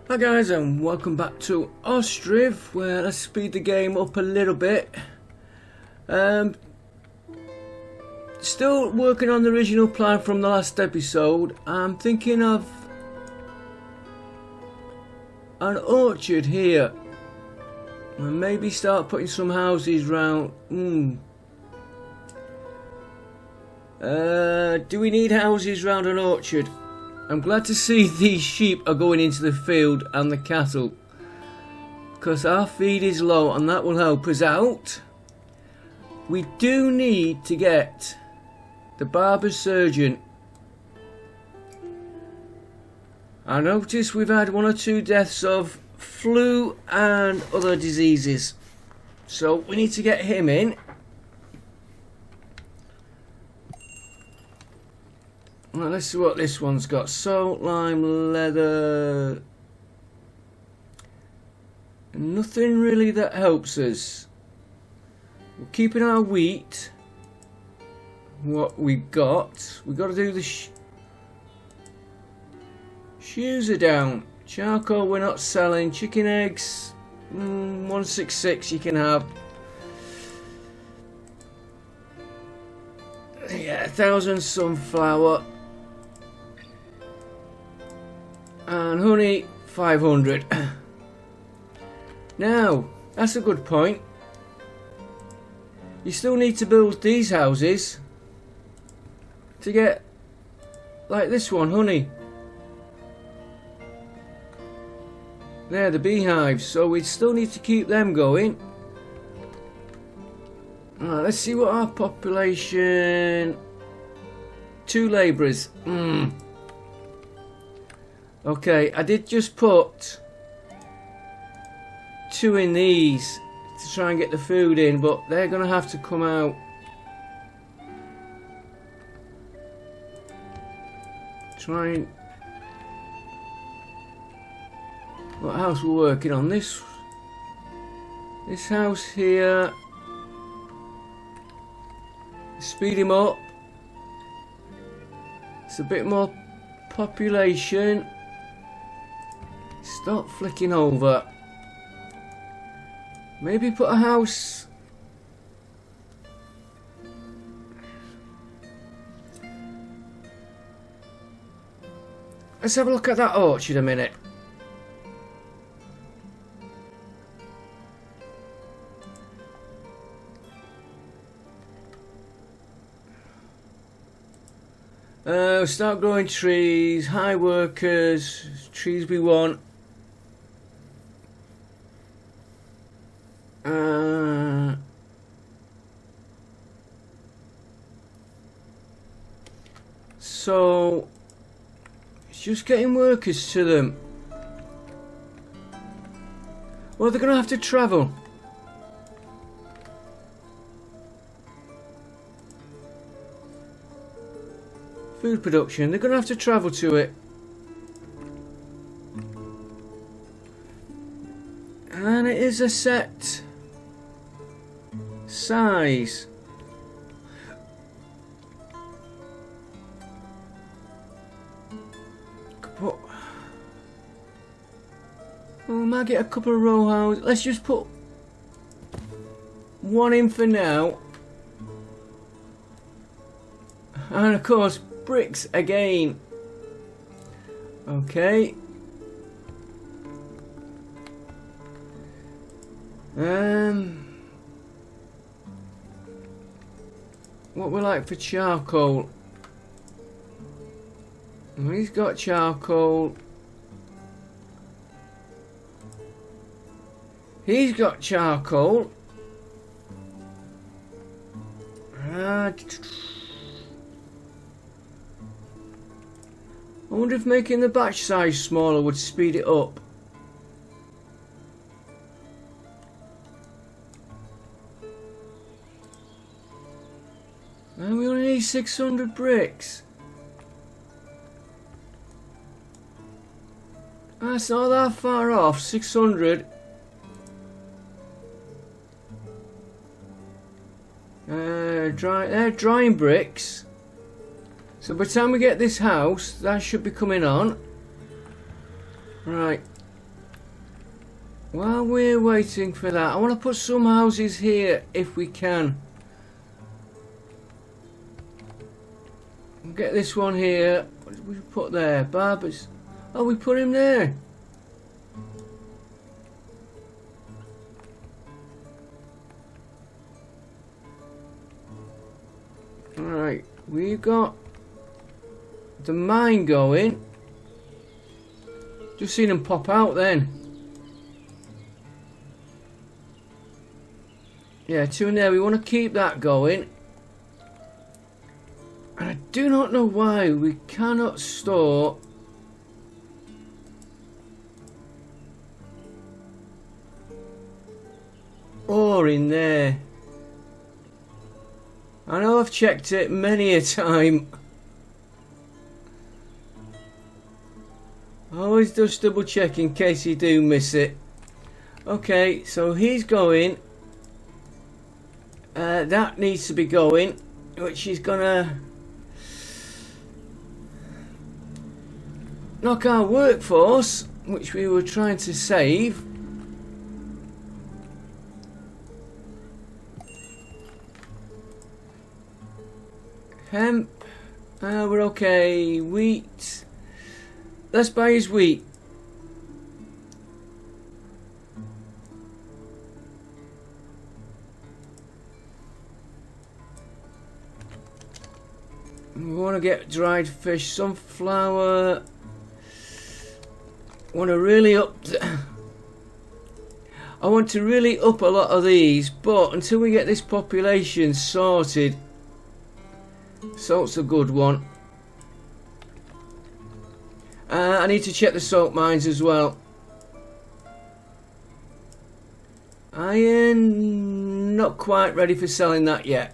Hi guys, and welcome back to Ostriv, where let's speed the game up a little bit. Still working on the original plan from the last episode. I'm thinking of an orchard here, and maybe start putting some houses round. Do we need houses round an orchard? I'm glad to see these sheep are going into the field and the cattle, because our feed is low and that will help us out. We do need to get the barber-surgeon. I noticed we've had 1 or 2 deaths of flu and other diseases, so we need to get him in. Well, let's see what this one's got. Salt, lime, leather. Nothing really that helps us. We're keeping our wheat. What we got. We've got to do the shoes are down. Charcoal we're not selling. Chicken eggs. 166 you can have. Yeah, 1,000 sunflower. And honey, 500. Now, that's a good point. You still need to build these houses to get, like this one, honey. They're the beehives, so we still need to keep them going. Right, let's see what our population. 2 labourers. Okay, I did just put 2 in these to try and get the food in, but they're going to have to come out. Try and... What house we're working on? This house here. Speed him up. It's a bit more population. Stop flicking over. Maybe put a house. Let's have a look at that orchard a minute. Start growing trees, high workers, trees we want. So it's just getting workers to them. Well, they're going to have to travel. Food production, they're going to have to travel to it. And it is a set size. We might get a couple of row houses. Let's just put 1 in for now. And of course, bricks again. Okay. What we like for charcoal? He's got charcoal. He's got charcoal. I wonder if making the batch size smaller would speed it up. And we only need 600 bricks. That's not that far off, 600. They're drying bricks. So by the time we get this house, that should be coming on. Right. while we're waiting for that, I want to put some houses here if we can. We'll get this one here. What did we put there? Barbers. Oh, we put him there. Alright, we've got the mine going. Just seen them pop out then. Yeah, 2 in there. We want to keep that going. And I do not know why we cannot store ore in there. I know I've checked it many a time. Always just double check in case you do miss it. Okay, so he's going. That needs to be going, which is gonna knock our workforce, which we were trying to save. Hemp, we're okay. Wheat, let's buy his wheat. We want to get dried fish, sunflower. Want to really up. I want to really up a lot of these, but until we get this population sorted, salt's a good one. I need to check the salt mines as well. Iron, not quite ready for selling that yet.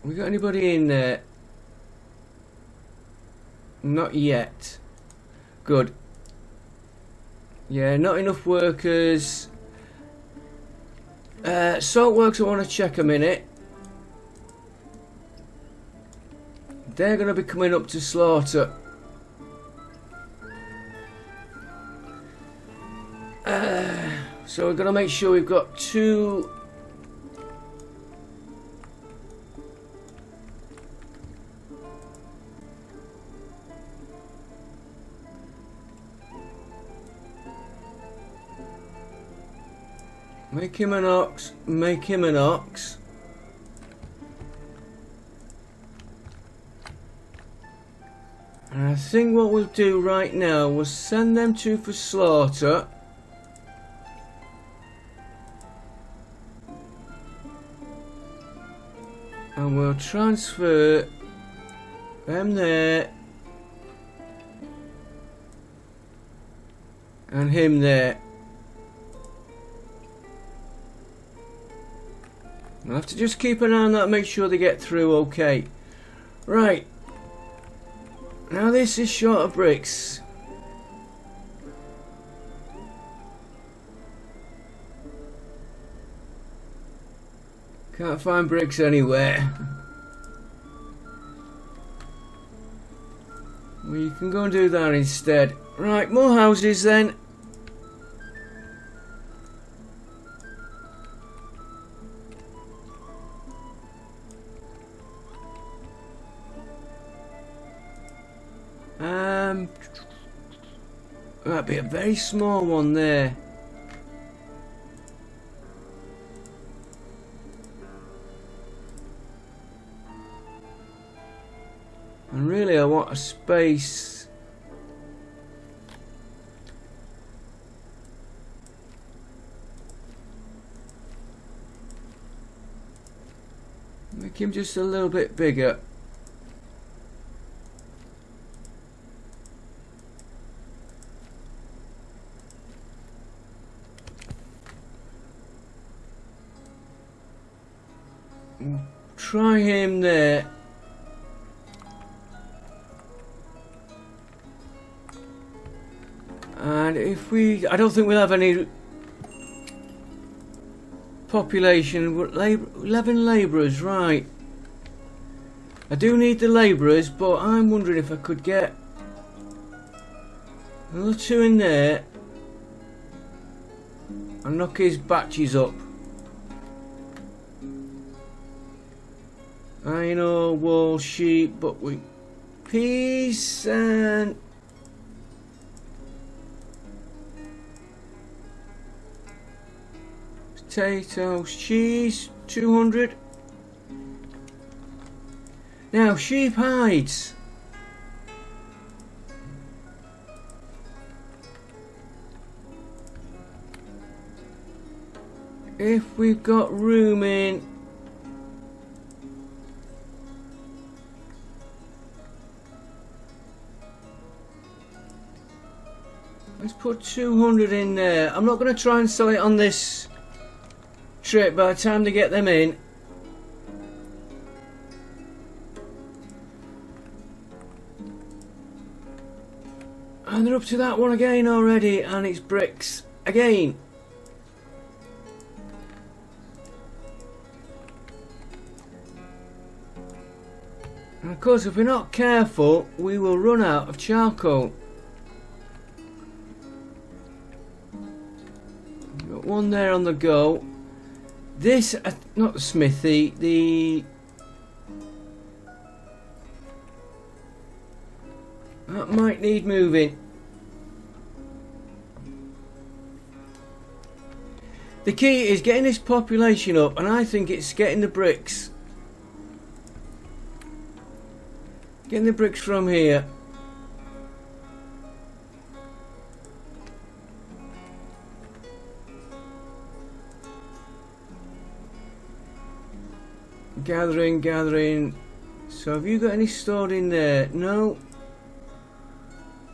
We got anybody in there? Not yet. Good. Yeah, not enough workers. Salt works, I want to check a minute. They're going to be coming up to slaughter. So we're going to make sure we've got 2. Make him an ox, make him an ox. And I think what we'll do right now, we'll send them 2 for slaughter. And we'll transfer them there. And him there. I'll have to just keep an eye on that, make sure they get through okay. Right. Now this is short of bricks. Can't find bricks anywhere. Well, you can go and do that instead. Right, more houses then. That'd be a very small one there. And really I want a space. Make him just a little bit bigger. Try him there. And if we, I don't think we'll have any population. 11 labourers, right. I do need the labourers, but I'm wondering if I could get Another 2 in there. And knock his batches up. I know, wool, sheep, but we... peas and... potatoes, cheese, 200. Now, sheep hides. If we've got room in... let's put 200 in there. I'm not going to try and sell it on this trip by the time they get them in. And they're up to that one again already, and it's bricks again. And of course, if we're not careful, we will run out of charcoal. Got one there on the go. This, not the smithy, that might need moving. The key is getting this population up, and I think it's getting the bricks. Getting the bricks from here. Gathering. So have you got any stored in there? No.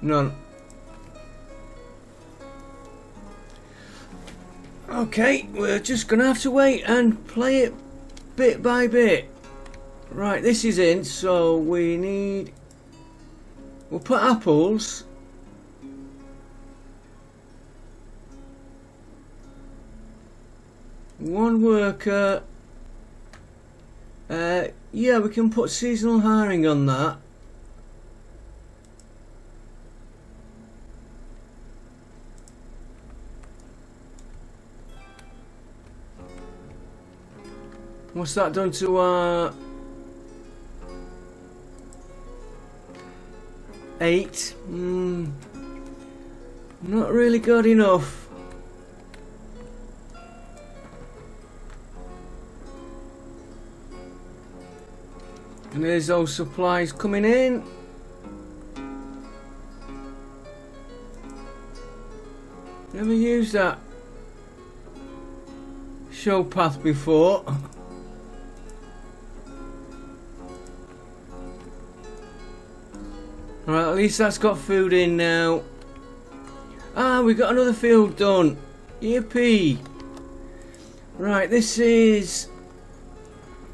None. Okay, we're just gonna have to wait and play it bit by bit. Right, this is in, so we need... we'll put apples. One worker. Yeah, we can put seasonal hiring on that. What's that done to our... 8? Not really good enough. And there's those supplies coming in. Never used that show path before. Alright, at least that's got food in now. Ah, we got another field done. Yippee. Right, this is...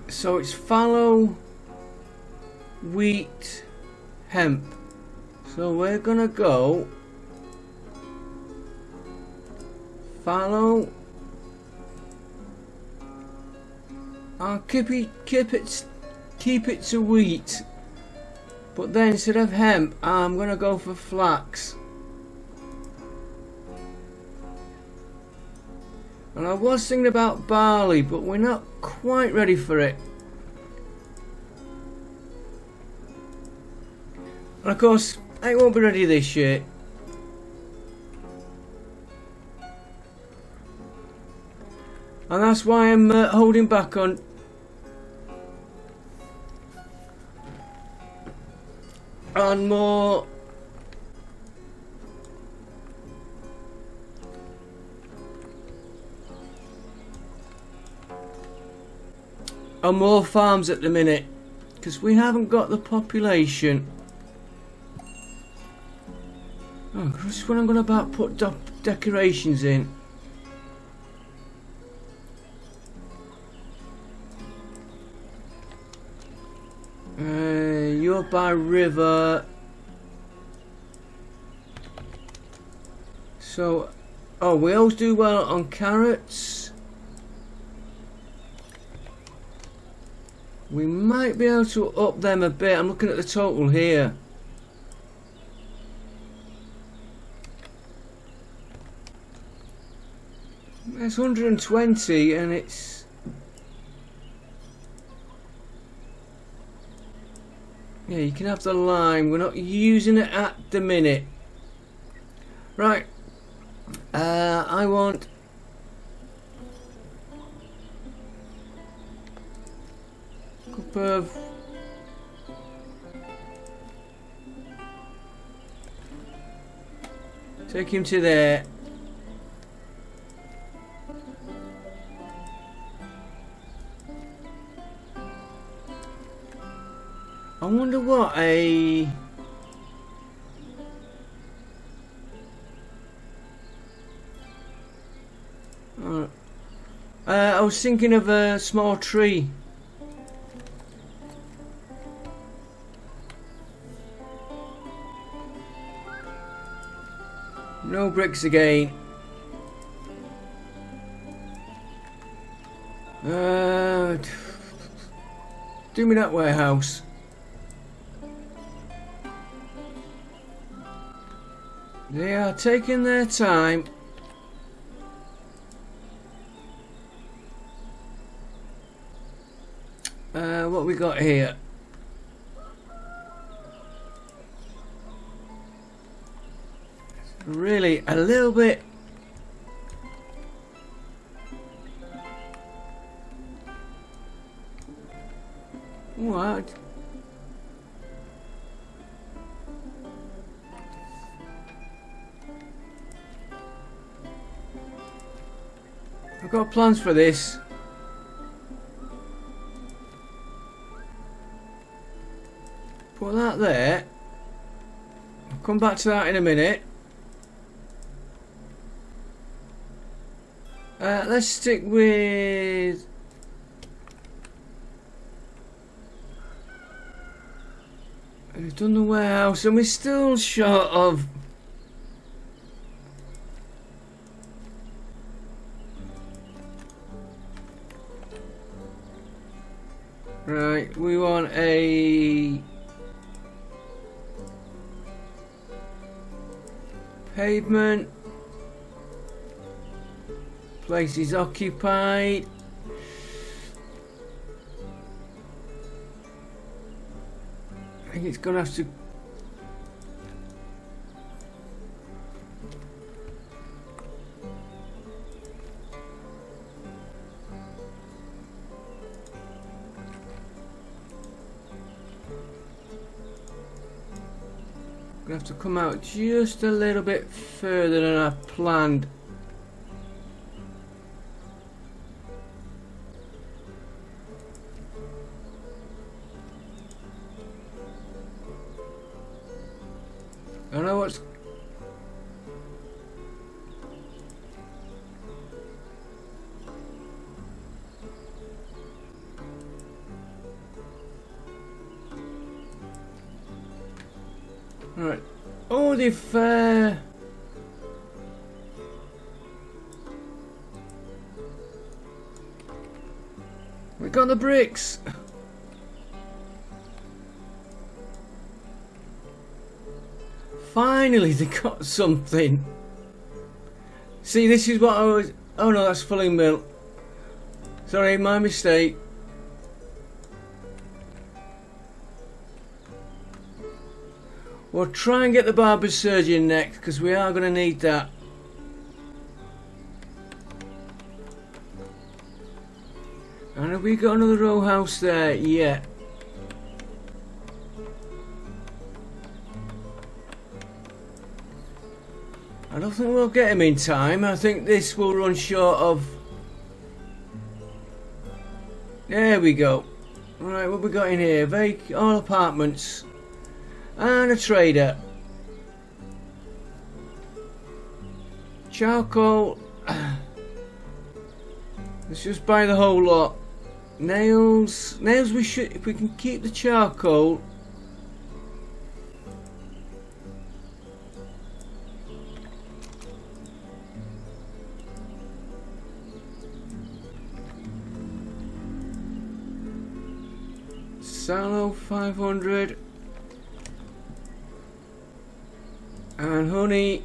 so it's fallow, wheat, hemp. So we're gonna go fallow. I'll keep it to wheat. But then instead of hemp, I'm gonna go for flax. And I was thinking about barley, but we're not quite ready for it. And of course, I won't be ready this year. And that's why I'm holding back on more farms at the minute, because we haven't got the population. Oh, this is when I'm going to put decorations in. You're by river. So, oh, we always do well on carrots. We might be able to up them a bit. I'm looking at the total here. It's 120 and it's... Yeah, you can have the lime. We're not using it at the minute. Right. I want... a cup of... Take him to there. I wonder what a... I was thinking of a small tree. No bricks again. Do me that warehouse. They are taking their time. What we got here? Really, a little bit. What? I've got plans for this. Put that there. I'll come back to that in a minute. Let's stick with... We've done the warehouse and we're still short of... Right, we want a... pavement. Place is occupied. I think it's gonna have to... Gonna have to come out just a little bit further than I planned. I know what's... Right. Oh, they've... we got the bricks! Finally, they got something. See, this is what I was... Oh no, that's fulling milk. Sorry, my mistake. We'll try and get the barber-surgeon next, because we are going to need that. And have we got another row house there? Yeah. I don't think we'll get him in time. I think this will run short of... There we go. Right, what we got in here? All apartments. And a trader. Charcoal. Let's just buy the whole lot. Nails. Nails we should... If we can keep the charcoal... Sallow 500 and honey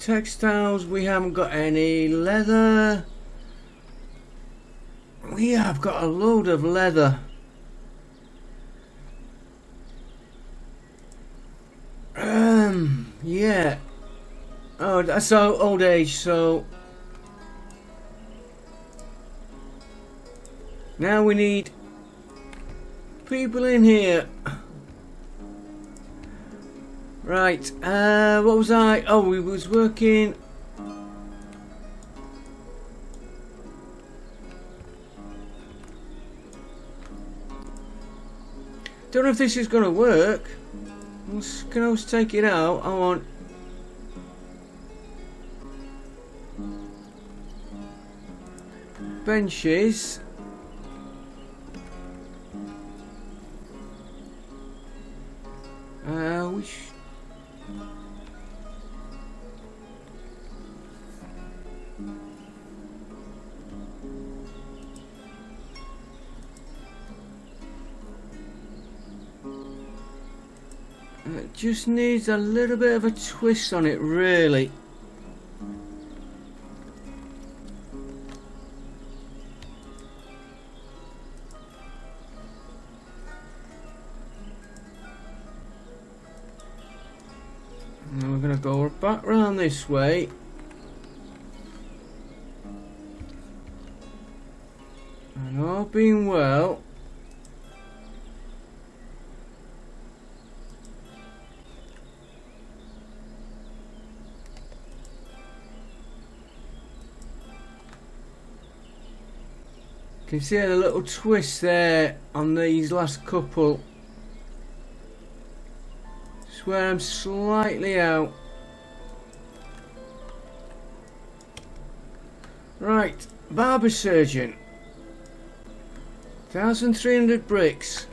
Textiles, we haven't got any. Leather, we have got a load of leather. Yeah. Oh, that's old age, so now we need people in here. Right, what was I? Oh, we was working. Don't know if this is going to work. Can I always take it out? I want benches. It just needs a little bit of a twist on it, really. Now we're going to go back round this way. And all being well, you can see a little twist there on these last couple. Just where I'm slightly out. Right, barber-surgeon. 1,300 bricks.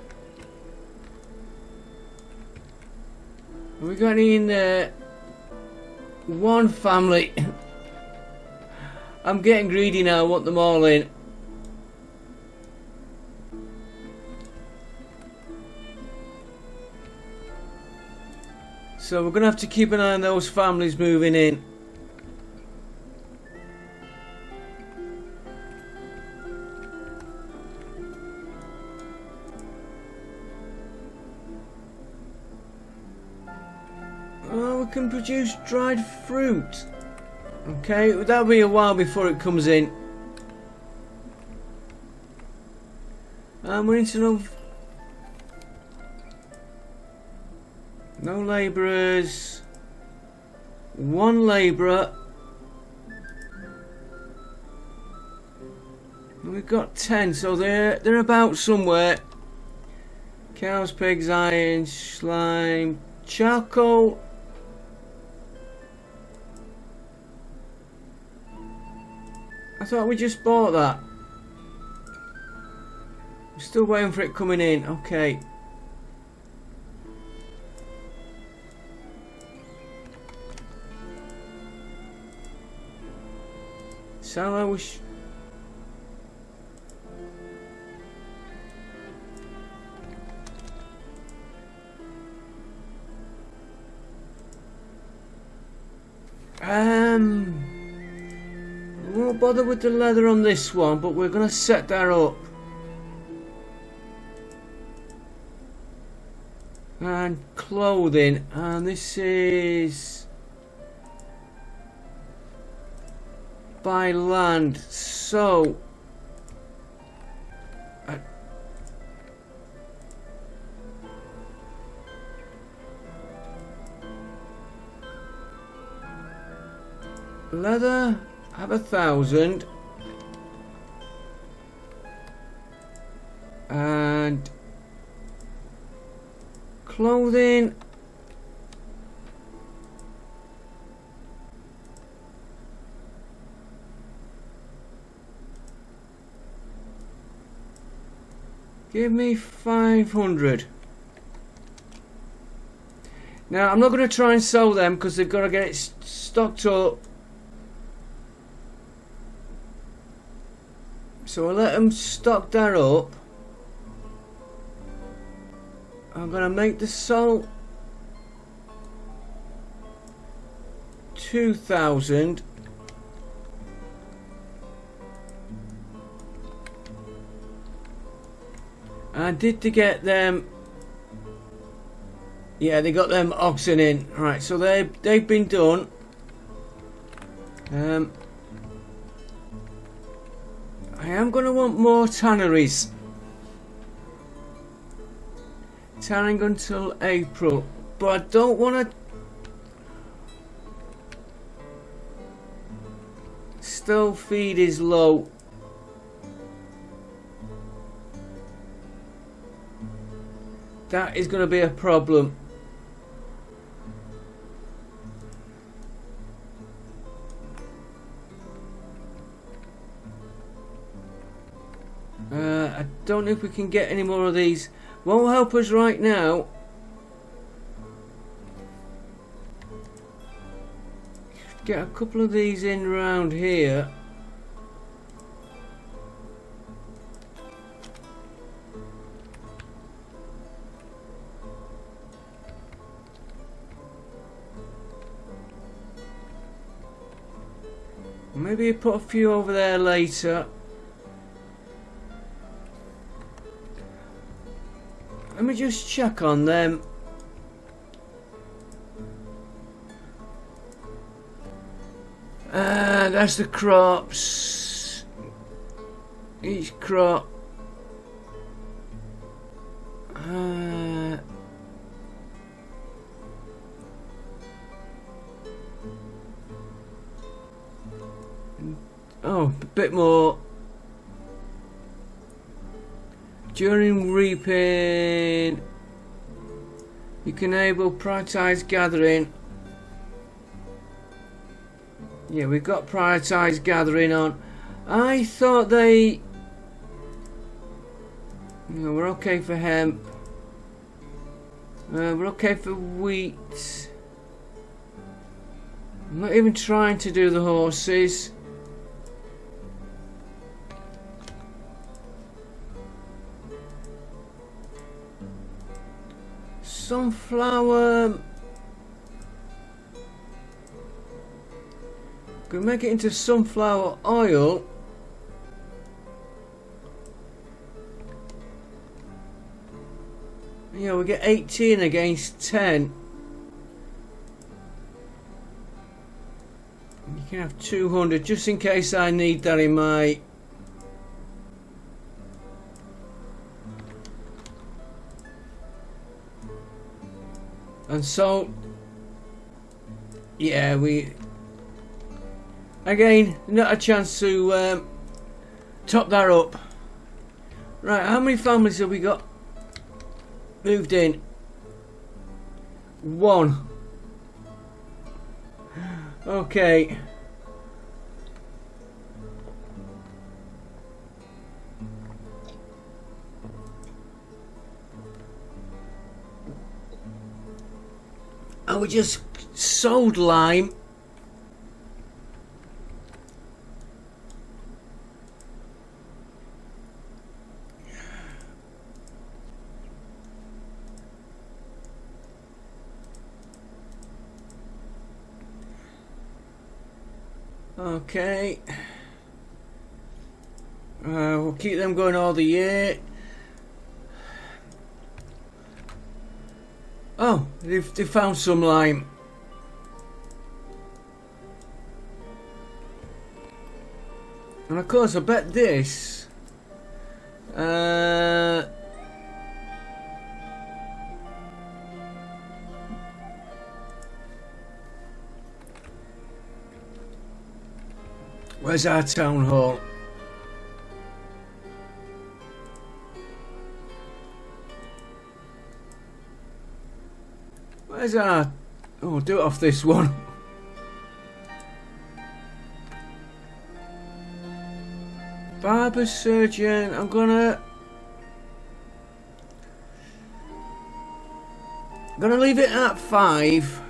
Have we got any in there? One family. I'm getting greedy now, I want them all in. So we're going to have to keep an eye on those families moving in. Oh, we can produce dried fruit. Okay, that'll be a while before it comes in. And we need to know. No labourers. One labourer. We've got 10, so they're about somewhere. Cows, pigs, iron, slime, charcoal. I thought we just bought that. We're still waiting for it coming in. Okay. So I wish. We won't bother with the leather on this one, but we're gonna set that up. And clothing, and this is by land, so leather, have 1,000, and clothing, give me 500. Now I'm not going to try and sell them because they've got to get it stocked up. So I'll let them stock that up. I'm going to make the salt 2,000. And did they get them? Yeah, they got them oxen in. Right, so they've been done. I am going to want more tanneries. Tanning until April, but I don't want to. Still, feed is low. That is going to be a problem. I don't know if we can get any more of these. Won't help us right now. Get a couple of these in round here. Maybe put a few over there later. Let me just check on them. That's the crops. Each crop. Oh, a bit more. During reaping, you can enable prioritized gathering. Yeah, we've got prioritized gathering on. I thought they... No, we're okay for hemp. We're okay for wheat. I'm not even trying to do the horses. Sunflower. Gonna make it into sunflower oil. Yeah, we get 18 against 10. You can have 200 just in case I need that in my... And so, yeah, we... Again, not a chance to top that up. Right, how many families have we got moved in? 1. Okay. And we just sold lime. Okay. We'll keep them going all the year. Oh, they found some lime. And of course, I bet this. Where's our town hall? Where's our... Oh, do it off this one. Barber-surgeon, I'm gonna leave it at 5.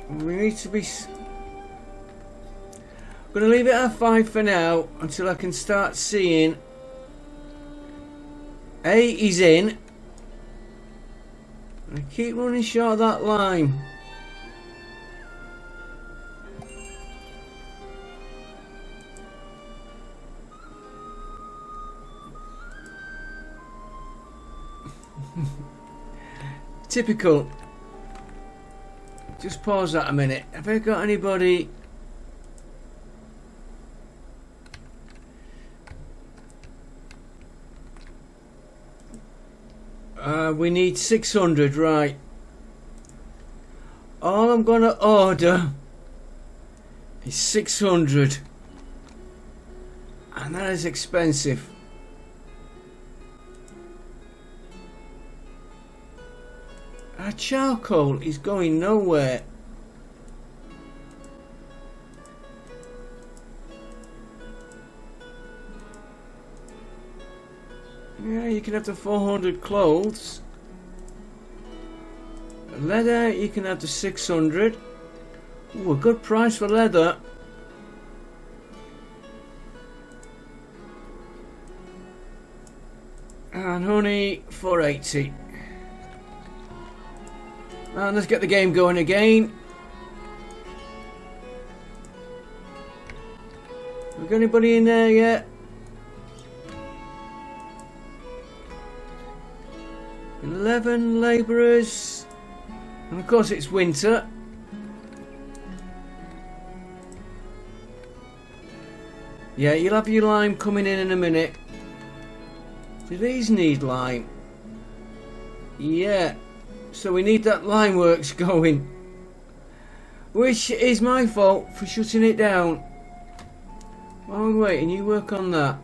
We need to be... I'm gonna leave it at 5 for now until I can start seeing. He's in. I keep running short of that lime. Typical. Just pause that a minute. Have I got anybody? We need 600, right. All I'm gonna order is 600. And that is expensive. Our charcoal is going nowhere. Yeah, you can have the 400 clothes. Leather, you can have the 600. Ooh, a good price for leather. And honey, 480. And let's get the game going again. We got anybody in there yet? 11 labourers. And of course it's winter. Yeah, you'll have your lime coming in a minute. Do these need lime? Yeah. So we need that lime works going. Which is my fault for shutting it down. While we're waiting, you work on that.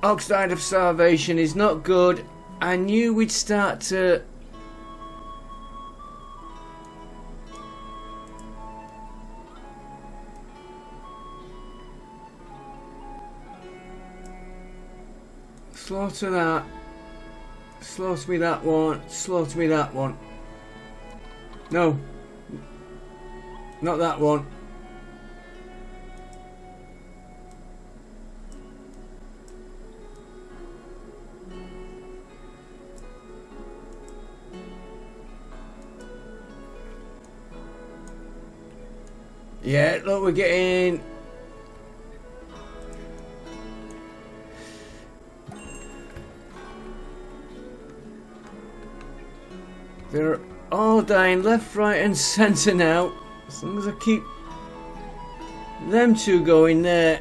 Oxide of starvation is not good. I knew we'd start to... slaughter that. Slaughter me that one. Slaughter me that one. No. Not that one. Yeah, look, we're getting... They're all dying left, right and centre now. As long as I keep them two going there.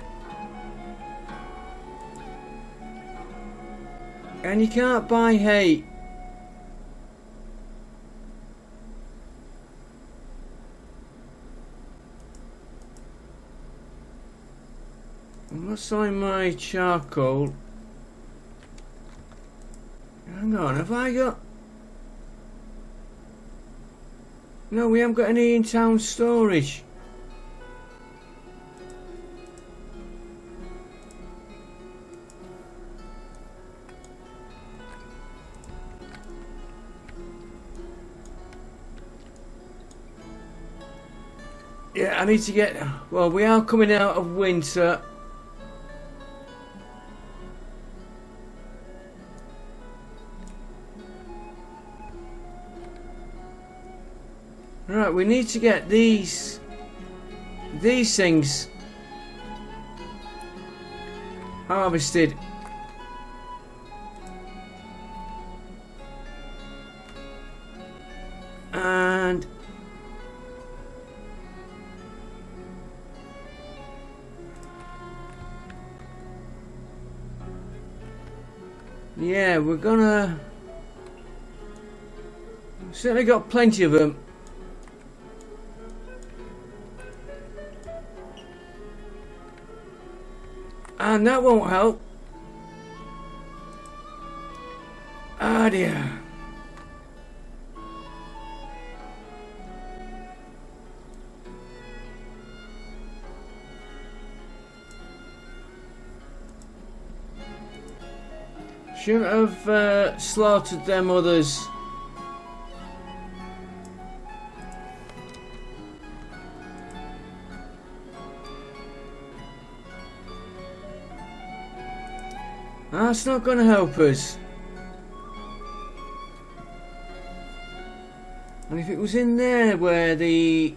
And you can't buy hay. I'm not selling my charcoal. Hang on, have I got... No, we haven't got any in-town storage. Yeah, I need to get... Well, we are coming out of winter. Right, we need to get these things harvested. And yeah, we're gonna... Certainly got plenty of them. And that won't help. Ah dear. Shouldn't have slaughtered them others. That's not going to help us. And if it was in there where the...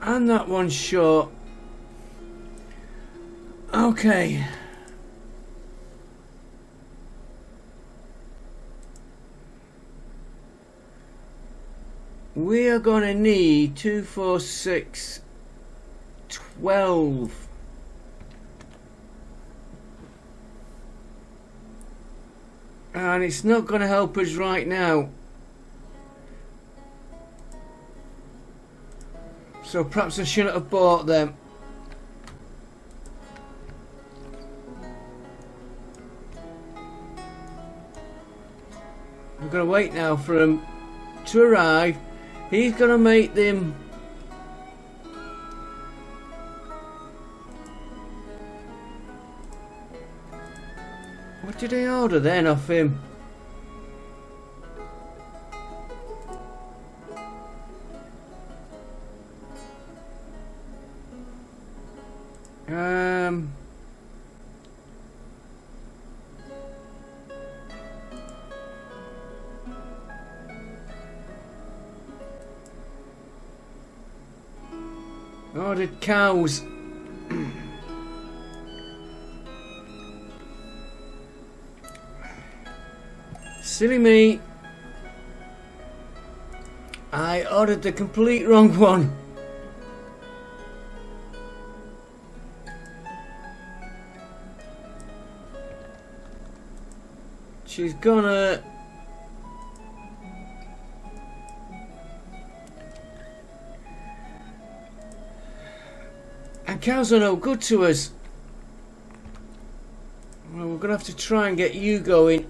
And that one's short. Okay. We are going to need 2, 4, 6, 12. And it's not going to help us right now. So perhaps I shouldn't have bought them. I'm going to wait now for him to arrive. He's going to make them. What did I order then off him? Ordered cows. Silly me. I ordered the complete wrong one. She's gonna. And cows are no good to us. Well, we're gonna have to try and get you going.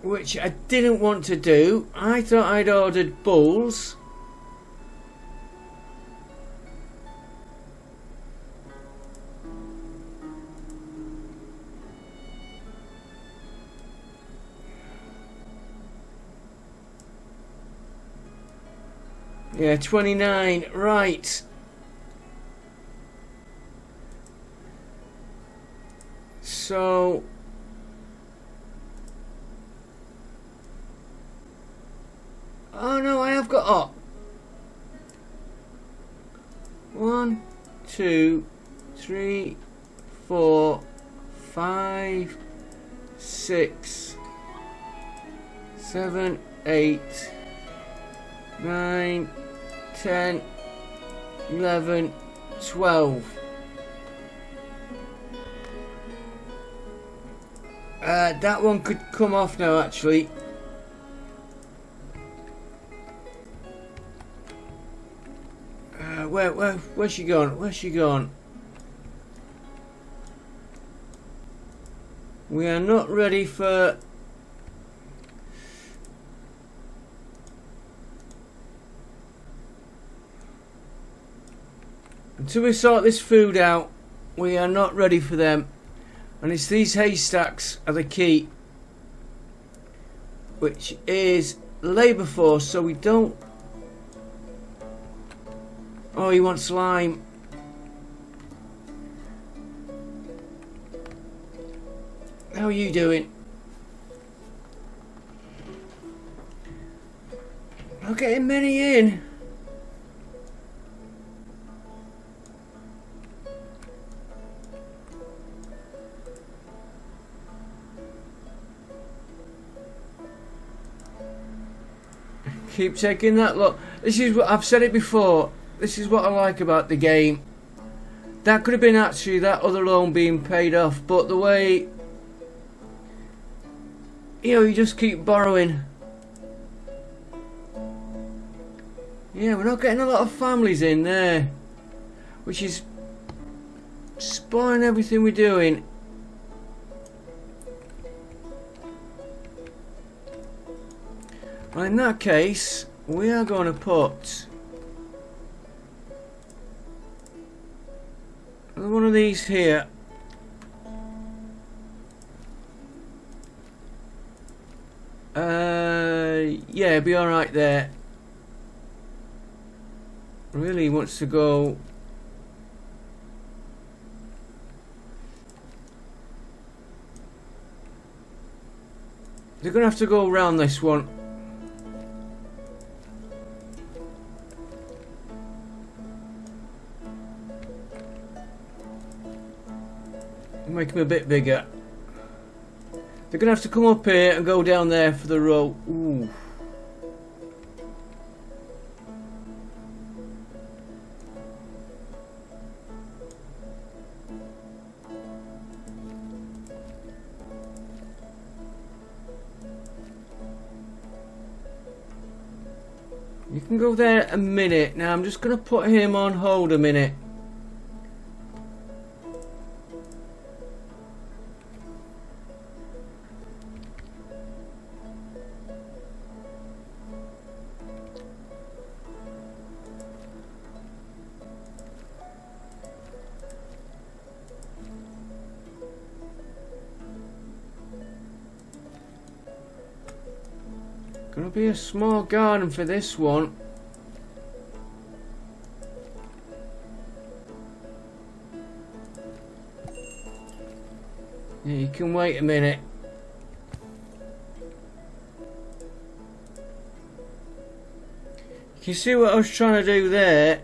Which I didn't want to do. I thought I'd ordered bulls. Yeah, 29, right. So oh no, I have got up. 1, 2, 3, 4, 5, 6, 7, 8, 9, 10, 11, 12. That one could come off now, actually. Where's she gone? Where's she gone? We are not ready for. Until we sort this food out, we are not ready for them. And it's these haystacks are the key, which is labour force, so we don't. Oh, he wants slime. How are you doing? Not getting many in. Keep taking that look. This is what I've said it before. This is what I like about the game. That could have been actually that other loan being paid off, but the way, you know, you just keep borrowing. Yeah, we're not getting a lot of families in there, which is spoiling everything we're doing. Well, in that case, we are going to put one of these here. Yeah, it'll be alright there. really wants to go. They're going to have to go around this one. Make them a bit bigger. They're going to have to come up here and go down there for the row. Ooh. You can go there a minute. Now I'm just going to put him on hold a minute. Gonna be a small garden for this one. Yeah, you can wait a minute. You can see what I was trying to do there.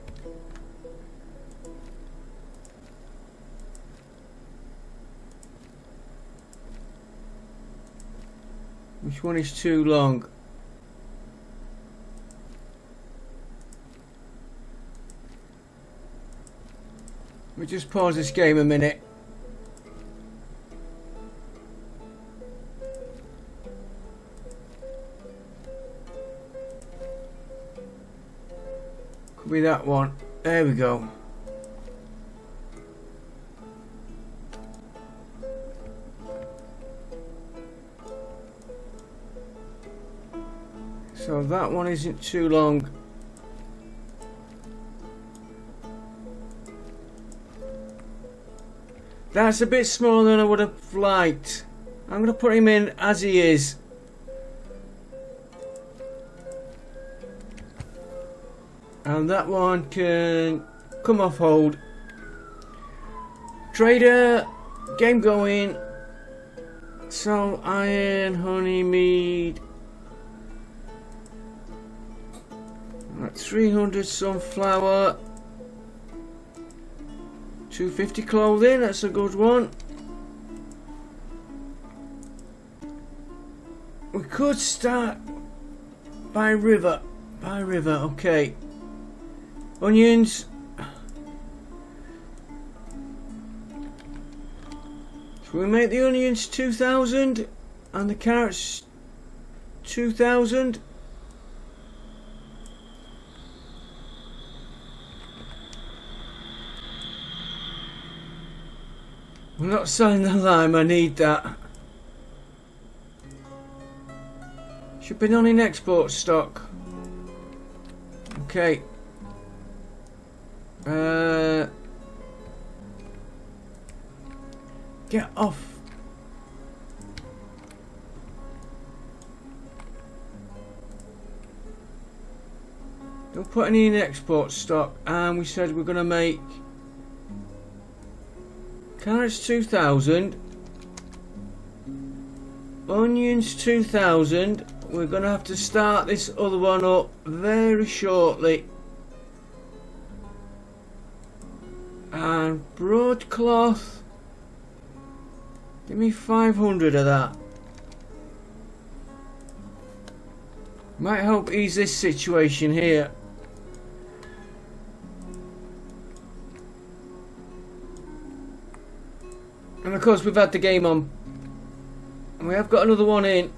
Which one is too long? Let me just pause this game a minute. Could be that one. There we go. So that one isn't too long. That's a bit smaller than I would have liked. I'm going to put him in as he is. And that one can come off hold. Trader, game going. So iron, honey, mead. 300 sunflower. 250 clothing, that's a good one. We could start by river. By river, okay. Onions. So we make the onions 2,000 and the carrots 2,000. I'm not selling the lime, I need that. Should be non in export stock. Okay. Get off. Don't put any in export stock. And we said we're going to make carrots 2,000, onions 2,000. We're going to have to start this other one up very shortly. And broadcloth, give me 500 of that. Might help ease this situation here. And of course we've had the game on. And we have got another one in.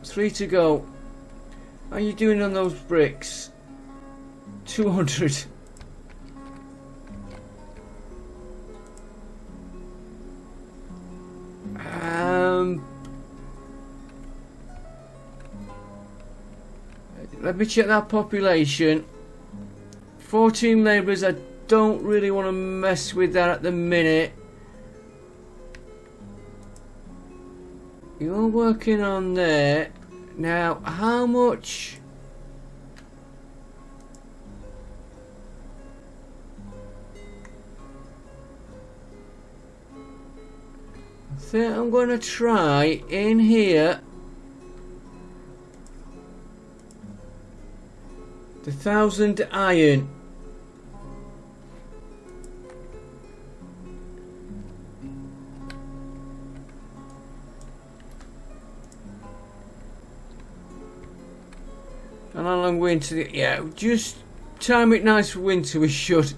3 to go. How are you doing on those bricks? 200. Let me check that population. 14 labourers. I don't really want to mess with that at the minute. You're working on there. Now, how much I think I'm going to try in here the 1000 iron. And how long winter? Yeah, just time it nice for winter. We should.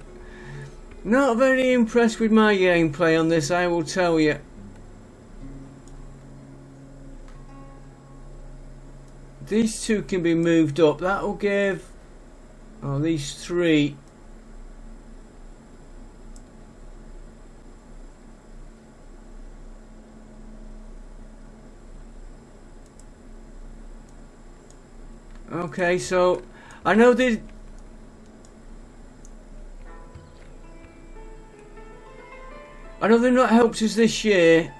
Not very impressed with my gameplay on this, I will tell you. These two can be moved up. That will give. Oh, these three. Okay, so I know they've not helped us this year.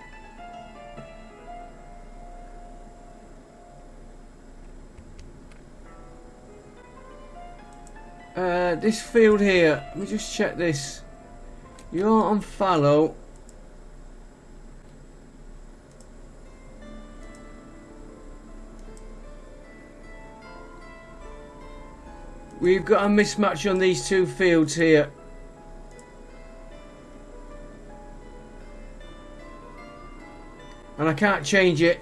This field here, let me just check this. You're on fallow. We've got a mismatch on these two fields here. And I can't change it.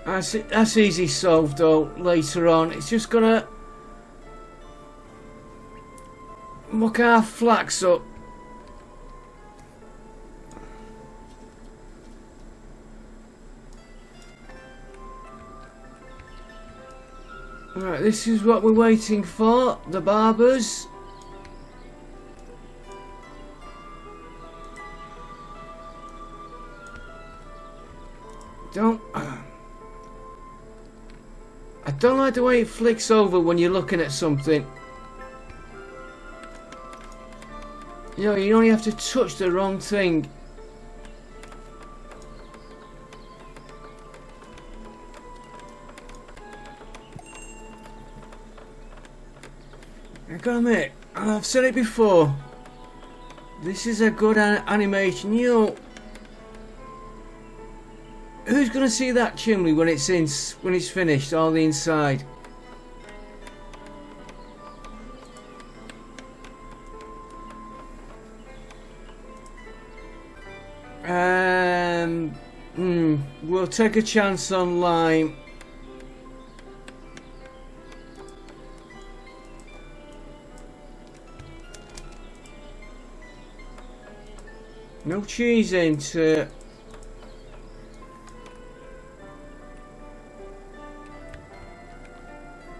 That's easy solved though later on. It's just gonna muck our flax up. Right, this is what we're waiting for, the barbers. I don't like the way it flicks over when you're looking at something. You know, you only have to touch the wrong thing. I gotta admit, I've said it before. This is a good animation. You know, who's gonna see that chimney when it's finished, all the inside? We'll take a chance on lime. No cheese into.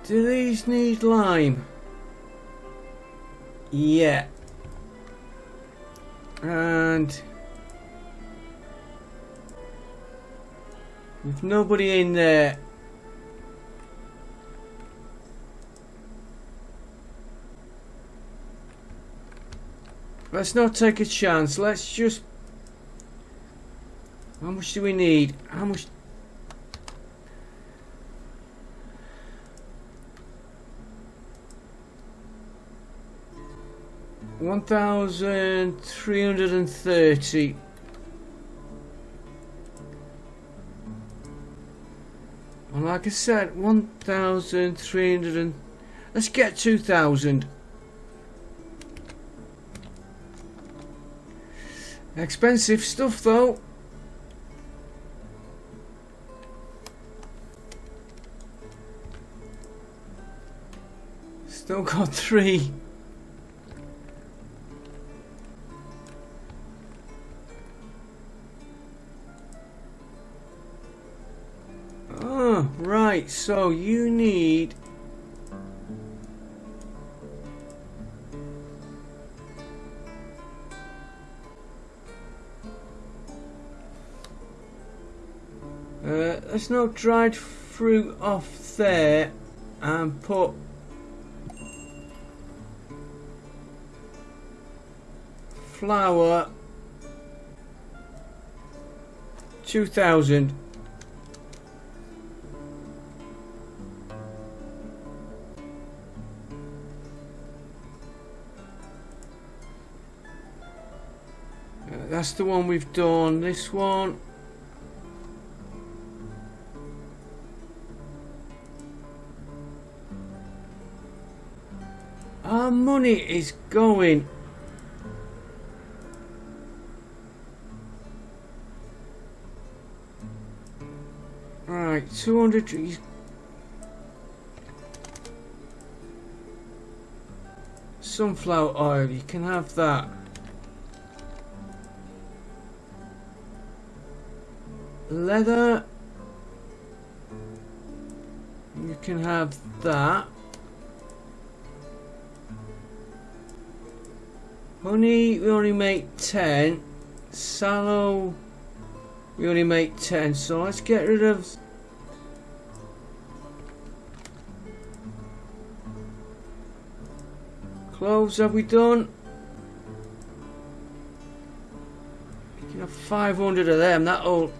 Do these need lime? Yeah. And with nobody in there. Let's not take a chance. Let's just. How much do we need? How much? $1,330. And like I said, 1,300. Let's get 2,000. Expensive stuff though. Still got 3. Oh, right, so you need let's knock dried fruit off there and put flour 2,000. That's the one we've done. This one. Our money is going. Right, 200. Sunflower oil, you can have that. Leather, you can have that. Honey, we only make 10. Sallow, we only make 10. So let's get rid of. Clothes, have we done? You can have 500 of them. That'll.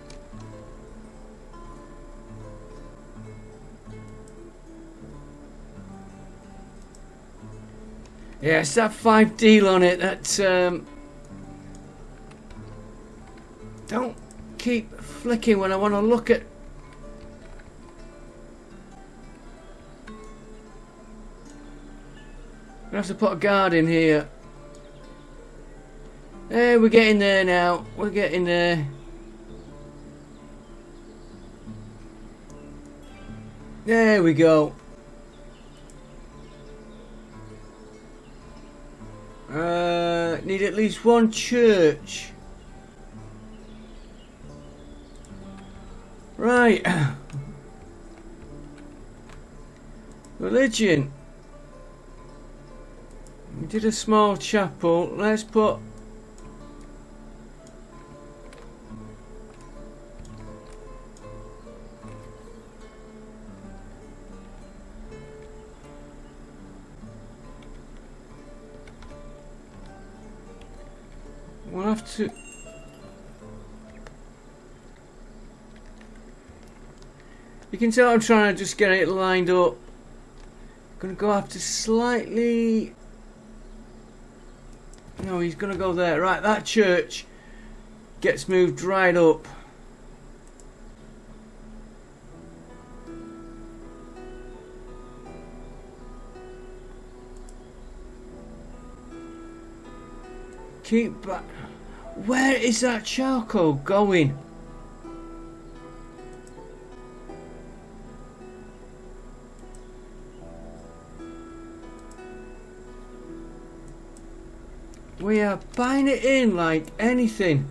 Yeah, it's that 5 deal on it that don't keep flicking when I want to look at. I have to put a guard in here. Hey, we're getting there now. We're getting there. There we go. Need at least one church. Right. Religion. We did a small chapel. Let's put. We'll have to. You can tell I'm trying to just get it lined up. Gonna go after slightly. No, he's gonna go there. Right, that church gets moved right up. Keep back. Where is that charcoal going? We are buying it in like anything.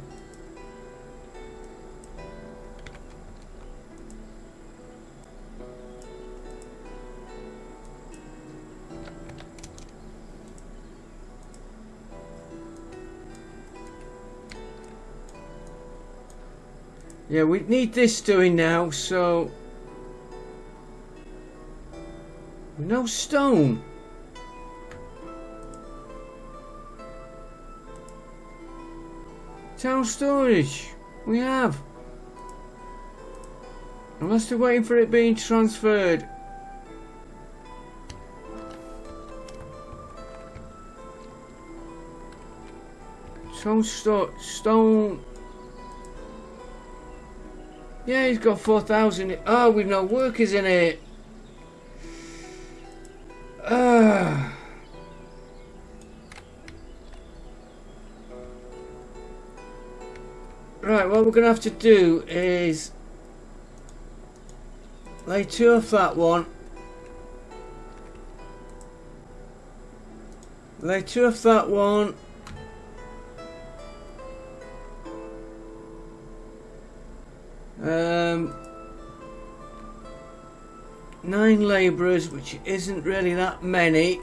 Yeah, we need this doing now, so. No stone. Town storage. We have. Unless they're waiting for it being transferred. Stone. Yeah, he's got 4,000. Oh, we've no workers in it. Right, what we're going to have to do is lay 2 off that one. Lay 2 off that one. Nine labourers, which isn't really that many.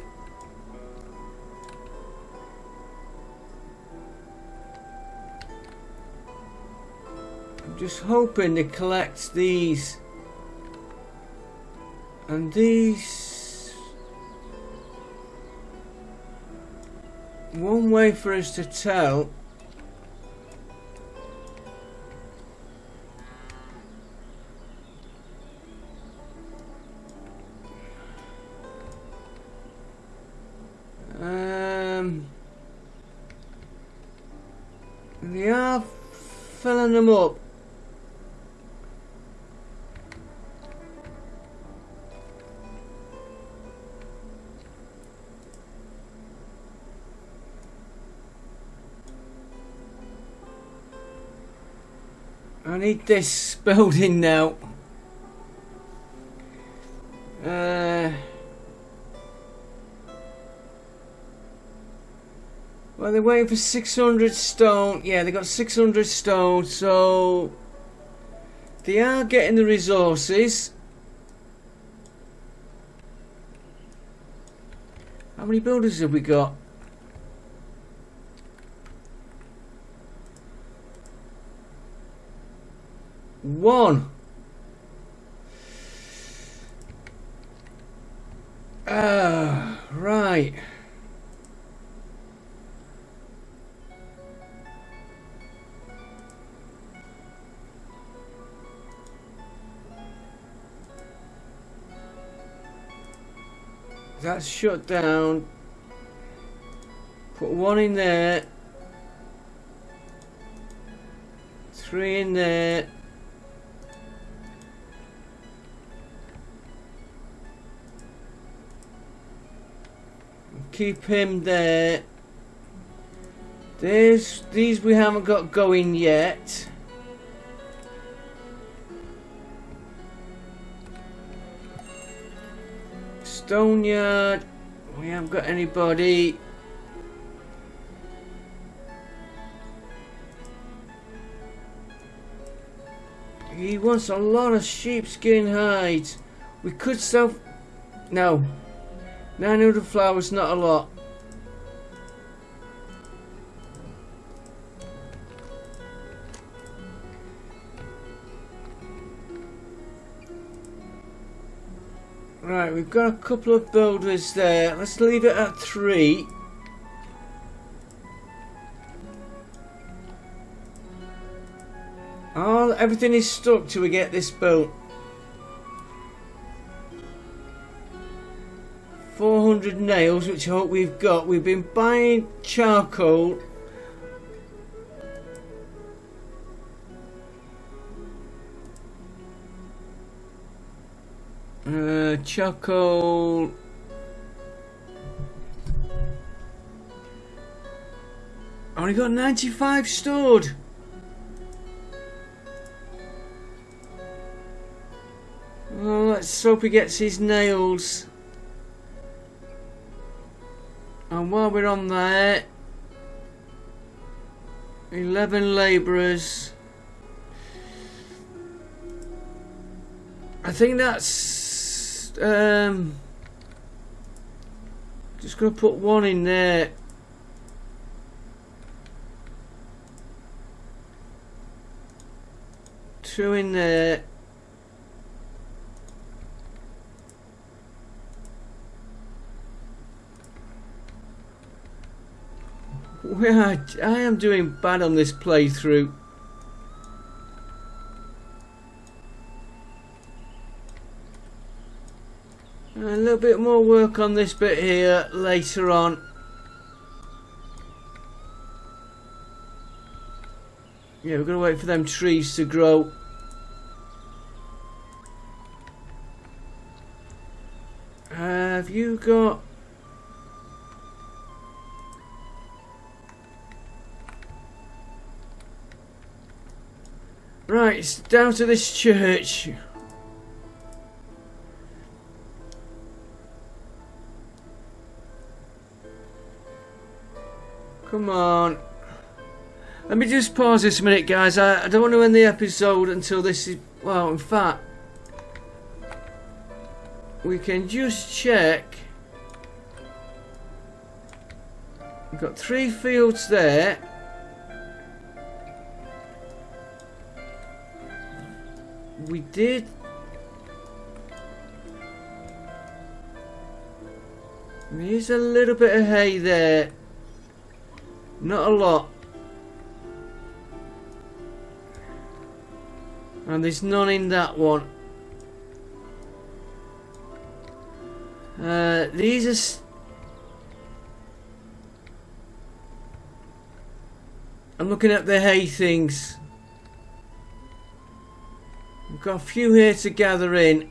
I'm just hoping to collect these and these. One way for us to tell. They are filling them up. I need this building now. Well, they're waiting for 600 stone. Yeah, they got 600 stone, so they are getting the resources. How many builders have we got? One. Right. That's shut down. Put one in there. 3 in there. Keep him there. These we haven't got going yet. Stone yard, we haven't got anybody. He wants a lot of sheepskin hides. We could sell. No. 900 flowers, not a lot. Right, we've got a couple of builders there. Let's leave it at 3. Everything is stuck till we get this built. 400 nails, which I hope we've got. We've been buying charcoal. Charcoal. Only got 95 stored. Oh, let's hope he gets his nails. And while we're on there, 11 labourers. I think that's just gonna put 1 in there. Two in there. I am doing bad on this playthrough. A little bit more work on this bit here later on. Yeah, we're gonna wait for them trees to grow. Have you got... Right, it's down to this church. Come on. Let me just pause this a minute, guys. I don't want to end the episode until this is... Well, in fact, we can just check. We've got 3 fields there. We did. There's a little bit of hay there. Not a lot. And there's none in that one. These are... I'm looking at the hay things. We've got a few here to gather in.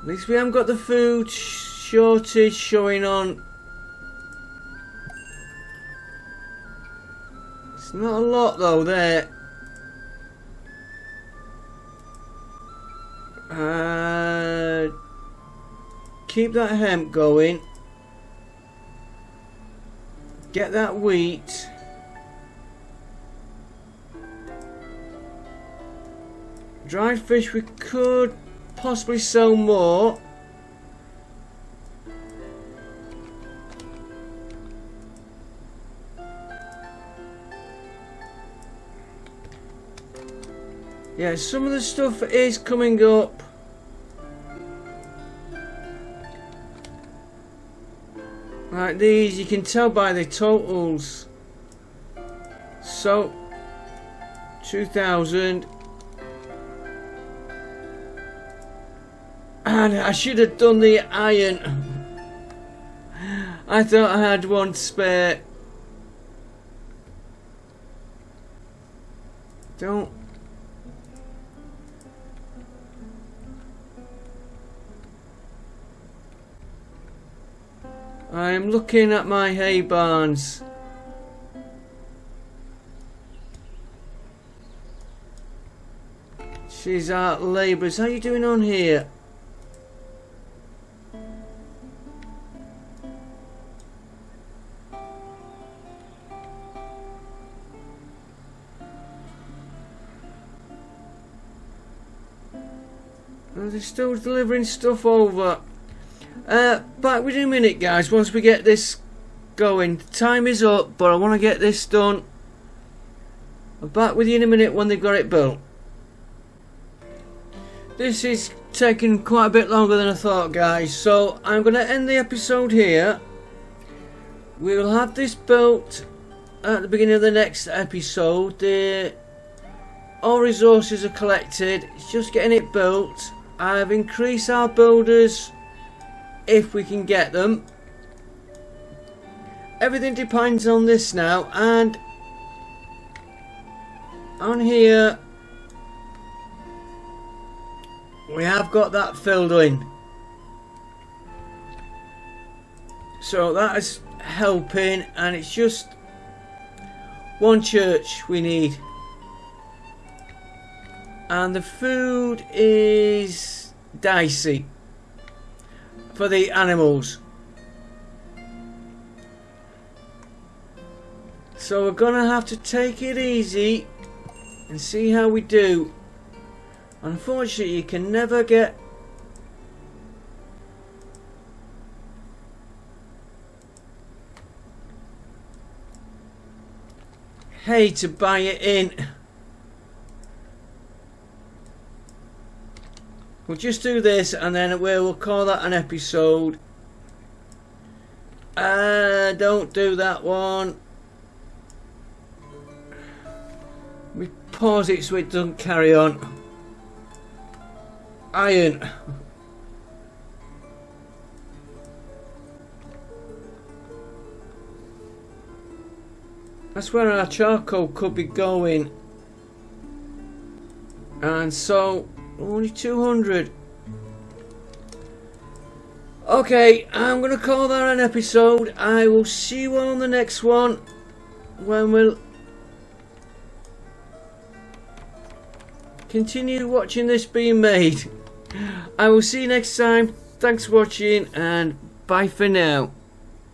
At least we haven't got the food shortage showing on. It's not a lot though there. Keep that hemp going. Get that wheat. Dried fish, we could possibly sell more. Yeah, some of the stuff is coming up. Like these, you can tell by the totals. So, 2,000. And I should have done the iron. I thought I had one spare. Don't. I'm looking at my hay barns. She's our labourers. How you doing on here? Oh, they're still delivering stuff over. Back within a minute, guys, once we get this going. Time is up, but I want to get this done. I'm back with you in a minute when they've got it built. This is taking quite a bit longer than I thought, guys, so I'm going to end the episode here. We will have this built at the beginning of the next episode. All resources are collected, it's just getting it built. I've increased our builders if we can get them. Everything depends on this now, and on here we have got that filled in, so that is helping, and it's just one church we need, and the food is dicey for the animals, so we're gonna have to take it easy and see how we do. Unfortunately, you can never get hay to buy it in. We'll just do this and then we'll call that an episode. Don't do that one. We pause it so it doesn't carry on. Iron. That's where our charcoal could be going. And so only 200. Okay, I'm gonna call that an episode. I will see you on the next one when we'll continue watching this being made. I will see you next time. Thanks for watching and bye for now.